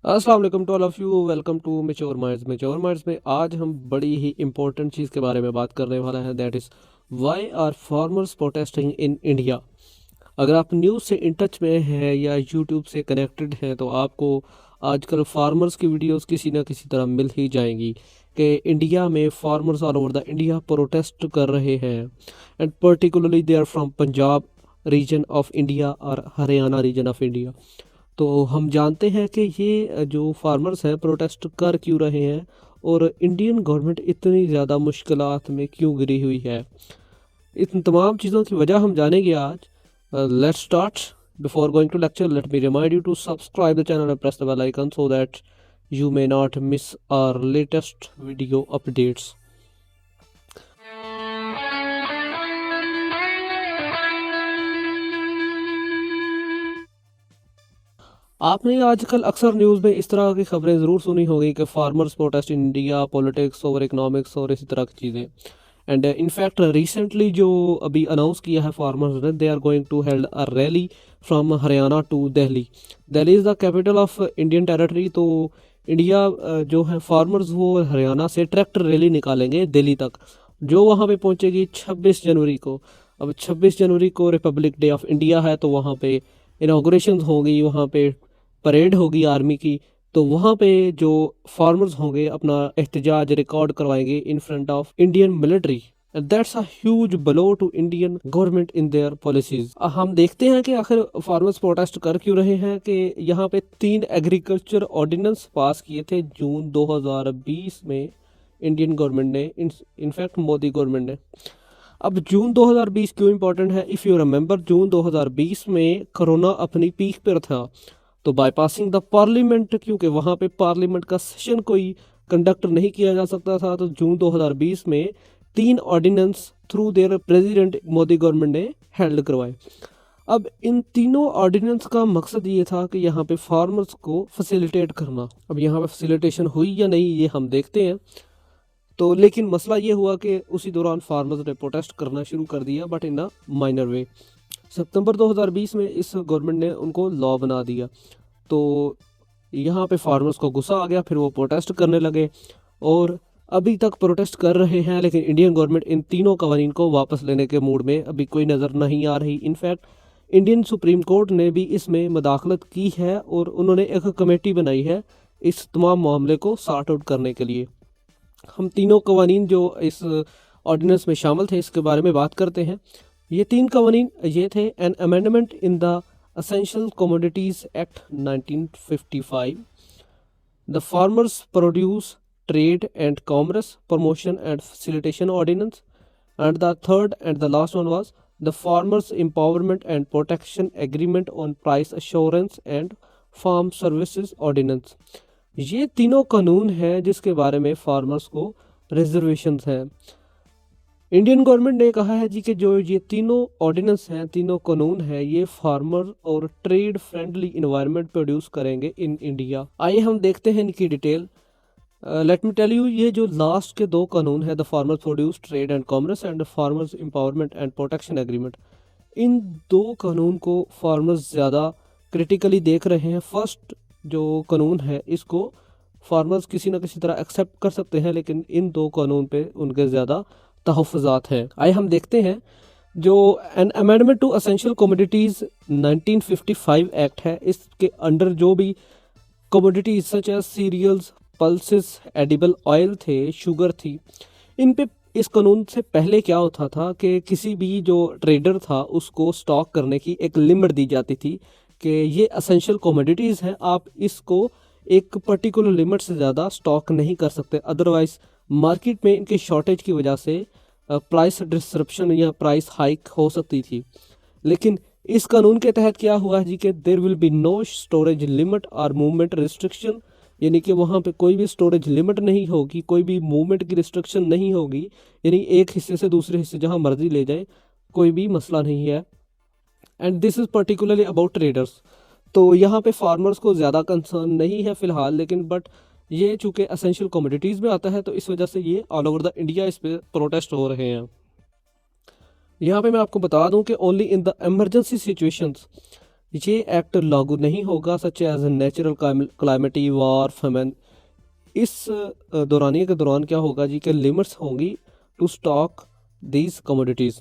अस्सलाम वालेकुम to all of you. Welcome to mature minds में आज हम बड़ी ही इंपॉर्टेंट चीज़ के बारे में बात करने वाला है, that is why are farmers protesting in India. अगर आप न्यूज़ से इन टच में हैं या यूट्यूब से कनेक्टेड हैं तो आपको आजकल फार्मर्स की वीडियोस किसी ना किसी तरह मिल ही जाएंगी कि इंडिया में farmers all over the India protest कर रहे हैं, and particularly they are from Punjab region of India और हरियाणा रीजन ऑफ इंडिया। तो हम जानते हैं कि ये जो फार्मर्स हैं प्रोटेस्ट कर क्यों रहे हैं और इंडियन गवर्नमेंट इतनी ज़्यादा मुश्किलात में क्यों गिरी हुई है। इन तमाम चीज़ों की वजह हम जानेंगे आज। Let's start. Before going to lecture, let me remind you to subscribe the channel and press the bell icon so that you may not miss our latest video updates. आपने आजकल अक्सर न्यूज़ में इस तरह की खबरें ज़रूर सुनी होगी कि farmers protest in India, politics और इकोनॉमिक्स और इसी तरह की चीज़ें। एंड इनफैक्ट रिसेंटली जो अभी अनाउंस किया है फार्मर्स ने, they are going to held a rally from Haryana to Delhi. Delhi is the capital of Indian territory. तो इंडिया जो है फार्मर्स वो हरियाणा से ट्रैक्टर रैली निकालेंगे दिल्ली तक, जो वहाँ पे पहुँचेगी 26 जनवरी को। अब 26 जनवरी को रिपब्लिक डे ऑफ इंडिया है, तो वहाँ पे इनाग्रेशन होगी, वहाँ पे परेड होगी आर्मी की। तो वहाँ पे जो फार्मर्स होंगे अपना एहतजाज रिकॉर्ड करवाएंगे in front of Indian military. That's a huge blow to Indian government in their policies. हम देखते हैं कि आखिर फार्मर्स प्रोटेस्ट कर क्यों रहे हैं कि यहाँ पे 3 एग्रीकल्चर ऑर्डिनेंस पास किए थे जून 2020 में इंडियन गवर्नमेंट ने, इनफैक्ट मोदी गवर्नमेंट ने। अब जून 2020 क्यों इंपॉर्टेंट है? इफ़ यू रिमेंबर, जून 2020 में कोरोना अपनी पीक पर था, तो बाईपासिंग द पार्लियामेंट, क्योंकि वहाँ पे पार्लियामेंट का सेशन कोई कंडक्ट नहीं किया जा सकता था, तो जून 2020 में 3 ordinance through their president Modi government ने हेल्ड करवाए। अब इन तीनों ऑर्डिनेंस का मकसद ये था कि यहाँ पे फार्मर्स को फैसिलिटेट करना। अब यहाँ पे फैसिलिटेशन हुई या नहीं ये हम देखते हैं। तो लेकिन मसला ये हुआ कि उसी दौरान फार्मर्स ने प्रोटेस्ट करना शुरू कर दिया, बट इन अ माइनर वे। सितंबर 2020 में इस गवर्नमेंट ने उनको लॉ बना दिया, तो यहाँ पे फार्मर्स को गुस्सा आ गया, फिर वो प्रोटेस्ट करने लगे और अभी तक प्रोटेस्ट कर रहे हैं। लेकिन इंडियन गवर्नमेंट इन तीनों कवानीन को वापस लेने के मूड में अभी कोई नज़र नहीं आ रही। इनफैक्ट इंडियन सुप्रीम कोर्ट ने भी इसमें मदाखलत की है और उन्होंने एक कमेटी बनाई है इस तमाम मामले को सॉर्ट आउट करने के लिए। हम तीनों कवानीन जो इस ऑर्डिनेंस में शामिल थे इसके बारे में बात करते हैं। ये 3 कवानीन ये थे: an amendment in the Essential Commodities Act 1955, the Farmers Produce Trade and Commerce Promotion and Facilitation Ordinance, and the third and the last one was the Farmers Empowerment and Protection Agreement on Price Assurance and Farm Services Ordinance। ये तीनों कानून हैं जिसके बारे में farmers को reservations हैं। Indian government ने कहा है जी कि जो ये तीनों ऑर्डिनेंस हैं, तीनों कानून हैं, ये फार्मर और ट्रेड फ्रेंडली इन्वायरमेंट प्रोड्यूस करेंगे इन इंडिया। आइए हम देखते हैं इनकी detail. Let me tell you, ये जो लास्ट के 2 कानून हैं, the farmers produce trade and commerce and farmers empowerment and protection agreement, इन 2 कानून को फार्मर्स ज़्यादा क्रिटिकली देख रहे हैं। फर्स्ट जो कानून है इसको फार्मर्स किसी न किसी तरह एक्सेप्ट कर सकते हैं, लेकिन इन 2 कानून पे उनके ज़्यादा तहफ़्फ़ुज़ात हैं। आइए हम देखते हैं जो an amendment to essential commodities 1955 act है, इसके अंडर जो भी commodities such as cereals, pulses, edible oil थे, शुगर थी, इन पे इस कानून से पहले क्या होता था कि किसी भी जो ट्रेडर था उसको स्टॉक करने की एक लिमिट दी जाती थी कि ये असेंशियल कमोडिटीज़ हैं, आप इसको एक पर्टिकुलर लिमिट से ज़्यादा स्टॉक नहीं कर सकते, अदरवाइज मार्केट में इनके शॉर्टेज की वजह से प्राइस डिसरप्शन या प्राइस हाइक हो सकती थी। लेकिन इस कानून के तहत क्या हुआ जी कि there will be no storage limit और मूवमेंट रिस्ट्रिक्शन, यानी कि वहाँ पे कोई भी स्टोरेज लिमिट नहीं होगी, कोई भी मूवमेंट की रिस्ट्रिक्शन नहीं होगी, यानी एक हिस्से से दूसरे हिस्से जहाँ मर्जी ले जाए, कोई भी मसला नहीं है। And this is particularly about traders. तो यहाँ पे फार्मर्स को ज़्यादा कंसर्न नहीं है फ़िलहाल, लेकिन बट ये चूँकि असेंशियल कमोडिटीज़ में आता है तो इस वजह से ये ऑल ओवर द इंडिया इस पर प्रोटेस्ट हो रहे हैं। यहाँ पे मैं आपको बता दूं कि only in the emergency situations ये एक्ट लागू नहीं होगा, सच एज नेचुरल क्लाइमेटी वार फेमन। इस दौरानिए के दौरान क्या होगा जी कि लिमिट्स होंगी टू स्टॉक दीज कमोडिटीज़।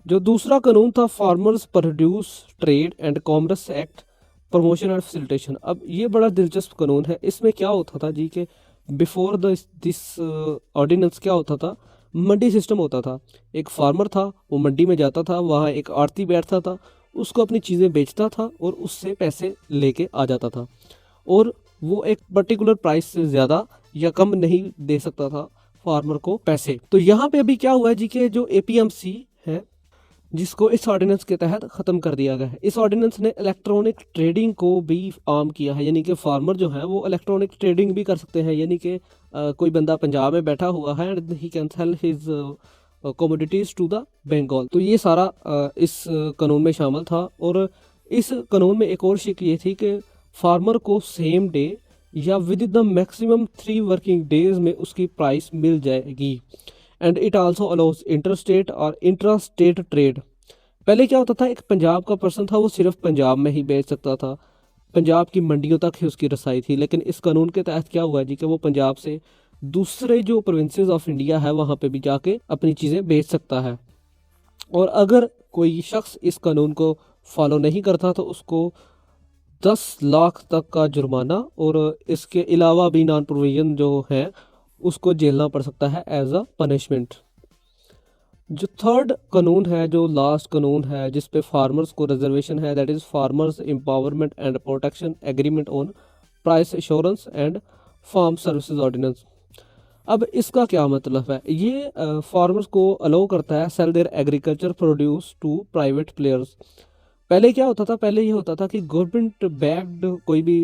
जो दूसरा कानून था farmers produce trade and commerce act promotion and facilitation. अब ये बड़ा दिलचस्प कानून है। इसमें क्या होता था जी कि बिफोर दिस ऑर्डिनेंस क्या होता था, मंडी सिस्टम होता था। एक फार्मर था, वो मंडी में जाता था, वहाँ एक आड़ती बैठता था, उसको अपनी चीज़ें बेचता था और उससे पैसे लेके आ जाता था, और वो एक पर्टिकुलर प्राइस से ज़्यादा या कम नहीं दे सकता था फार्मर को पैसे। तो यहाँ पे अभी क्या हुआ है जी कि जो एपीएमसी है, जिसको इस ऑर्डिनेंस के तहत ख़त्म कर दिया गया है। इस ऑर्डिनेंस ने इलेक्ट्रॉनिक ट्रेडिंग को भी आम किया है, यानी कि फार्मर जो है वो इलेक्ट्रॉनिक ट्रेडिंग भी कर सकते हैं। यानी कि कोई बंदा पंजाब में बैठा हुआ है and he can sell his commodities to the Bengal. तो ये सारा इस कानून में शामिल था। और इस कानून में एक और शिक ये थी कि फार्मर को सेम डे या with in the maximum 3 working days में उसकी प्राइस मिल जाएगी। And it also allows interstate और इंट्रा-स्टेट ट्रेड। पहले क्या होता था, एक पंजाब का पर्सन था, वो सिर्फ पंजाब में ही बेच सकता था, पंजाब की मंडियों तक ही उसकी रसाई थी। लेकिन इस कानून के तहत क्या हुआ जी कि वो पंजाब से दूसरे जो प्रोविंसेस ऑफ इंडिया है वहाँ पे भी जाके अपनी चीज़ें बेच सकता है। और अगर कोई शख्स इस कानून को फॉलो नहीं करता तो उसको 10 लाख तक का जुर्माना और इसके अलावा भी नॉन प्रोविजन जो है उसको झेलना पड़ सकता है एज अ पनिशमेंट। जो थर्ड कानून है, जो लास्ट कानून है जिस पे फार्मर्स को रिजर्वेशन है, that is farmers empowerment and protection agreement on price assurance and farm services ordinance. अब इसका क्या मतलब है, ये फार्मर्स को अलाउ करता है sell their agriculture produce to private players. पहले क्या होता था, पहले ये होता था कि गवर्नमेंट बैक्ड कोई भी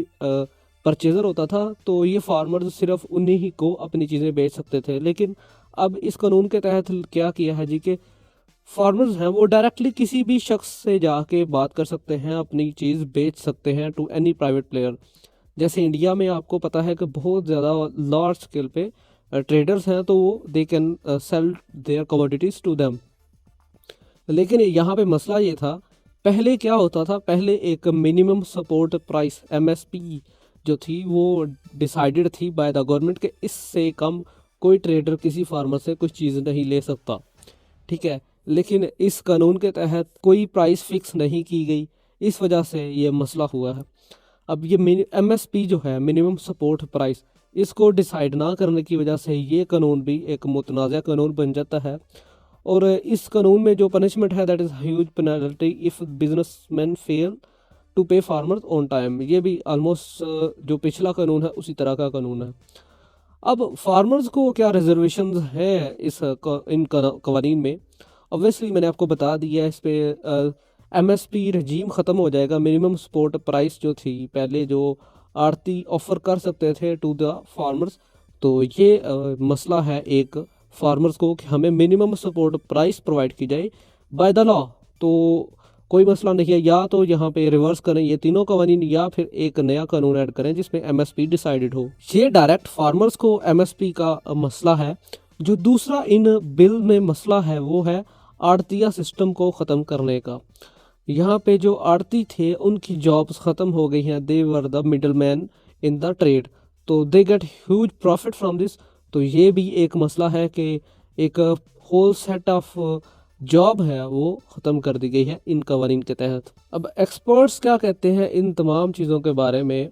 परचेज़र होता था तो ये फार्मर्स सिर्फ उन्हीं ही को अपनी चीज़ें बेच सकते थे। लेकिन अब इस कानून के तहत क्या किया है जी कि फार्मर्स हैं वो डायरेक्टली किसी भी शख्स से जाके बात कर सकते हैं, अपनी चीज़ बेच सकते हैं टू एनी प्राइवेट प्लेयर। जैसे इंडिया में आपको पता है कि बहुत ज़्यादा लार्ज स्केल पे ट्रेडर्स हैं, तो वो they can sell their commodities to them. लेकिन यहाँ पे मसला ये था, पहले क्या होता था, पहले एक मिनिमम सपोर्ट प्राइस एमएसपी जो थी वो डिसाइडेड थी बाय द गवर्नमेंट के इससे कम कोई ट्रेडर किसी फार्मर से कुछ चीज़ नहीं ले सकता, ठीक है। लेकिन इस कानून के तहत कोई प्राइस फिक्स नहीं की गई, इस वजह से ये मसला हुआ है। अब ये एमएसपी जो है मिनिमम सपोर्ट प्राइस, इसको डिसाइड ना करने की वजह से ये कानून भी एक मुतनाज़ा कानून बन जाता है। और इस कानून में जो पनिशमेंट है that is huge penalty if businessman fail to pay farmers on time. ये भी ऑलमोस्ट जो पिछला कानून है उसी तरह का कानून है। अब फार्मर्स को क्या रिजर्वेशंस है इन कवानीन में, ऑब्वियसली मैंने आपको बता दिया है। इस पे एमएसपी रजीम ख़त्म हो जाएगा। मिनिमम सपोर्ट प्राइस जो थी पहले जो आड़ती ऑफ़र कर सकते थे टू द फार्मर्स, तो ये मसला है एक फार्मर्स को कि हमें मिनिमम सपोर्ट प्राइस प्रोवाइड की जाए बाय द लॉ। तो कोई मसला नहीं है, या तो यहाँ पे रिवर्स करें ये तीनों कवानीन या फिर एक नया कानून ऐड करें जिसमें एमएसपी डिसाइडेड हो। ये डायरेक्ट फार्मर्स को एमएसपी का मसला है। जो दूसरा इन बिल में मसला है वो है आड़तिया सिस्टम को ख़त्म करने का। यहाँ पे जो आड़ती थे उनकी जॉब्स ख़त्म हो गई हैं, they were the middleman in the trade, तो they get huge profit from this. तो ये भी एक मसला है कि एक होल सेट ऑफ जॉब है वो ख़त्म कर दी गई है इन कवानीन के तहत। अब एक्सपर्ट्स क्या कहते हैं इन तमाम चीज़ों के बारे में।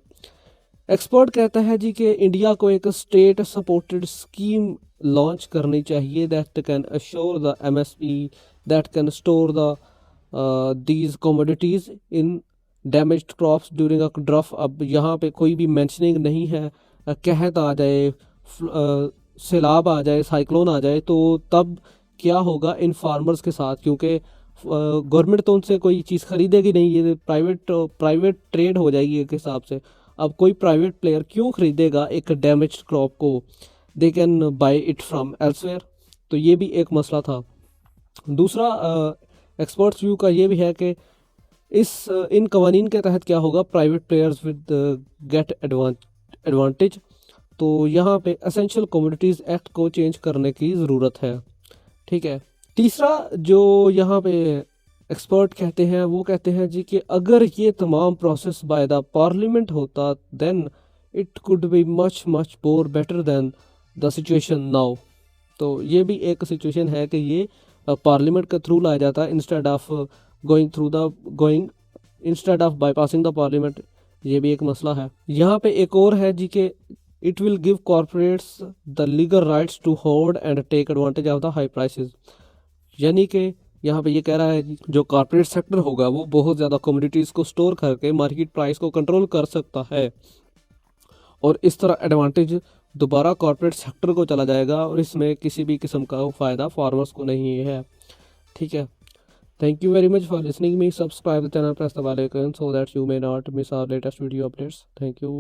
एक्सपर्ट कहता है जी कि इंडिया को एक स्टेट सपोर्टेड स्कीम लॉन्च करनी चाहिए that can assure the MSP, that can store the these commodities in damaged crops during a drought. अब यहाँ पे कोई भी मेंशनिंग नहीं है, कहत आ जाए, सैलाब आ जाए, साइक्लोन आ जाए, तो तब क्या होगा इन फार्मर्स के साथ, क्योंकि गवर्नमेंट तो उनसे कोई चीज़ खरीदेगी नहीं, ये प्राइवेट ट्रेड हो जाएगी एक हिसाब से। अब कोई प्राइवेट प्लेयर क्यों खरीदेगा एक डैमेज्ड क्रॉप को, they can buy it from elsewhere. तो ये भी एक मसला था। दूसरा एक्सपर्ट्स व्यू का ये भी है कि इन कवानीन के तहत क्या होगा, private players with get advantage. तो यहाँ पे एसेंशियल कमोडिटीज़ एक्ट को चेंज करने की ज़रूरत है, ठीक है। तीसरा जो यहाँ पे एक्सपर्ट कहते हैं, वो कहते हैं जी कि अगर ये तमाम प्रोसेस बाय द पार्लियामेंट होता then it could be much much more better than the situation now. तो ये भी एक सिचुएशन है कि ये पार्लियामेंट के थ्रू लाया जाता है instead of going instead of bypassing the parliament. ये भी एक मसला है। यहाँ पे एक और है जी कि it will give corporates the legal rights to hold and take advantage of the high prices. यानी कि यहाँ पे ये कह रहा है कि जो कॉरपोरेट सेक्टर होगा वो बहुत ज़्यादा कमोडिटीज़ को स्टोर करके मार्केट प्राइस को कंट्रोल कर सकता है, और इस तरह एडवांटेज दोबारा कॉरपोरेट सेक्टर को चला जाएगा और इसमें किसी भी किस्म का फ़ायदा फार्मर्स को नहीं है। ठीक है, thank you very much for listening me. Subscribe the channel, press the bell icon so that you may not miss our latest video updates. Thank you.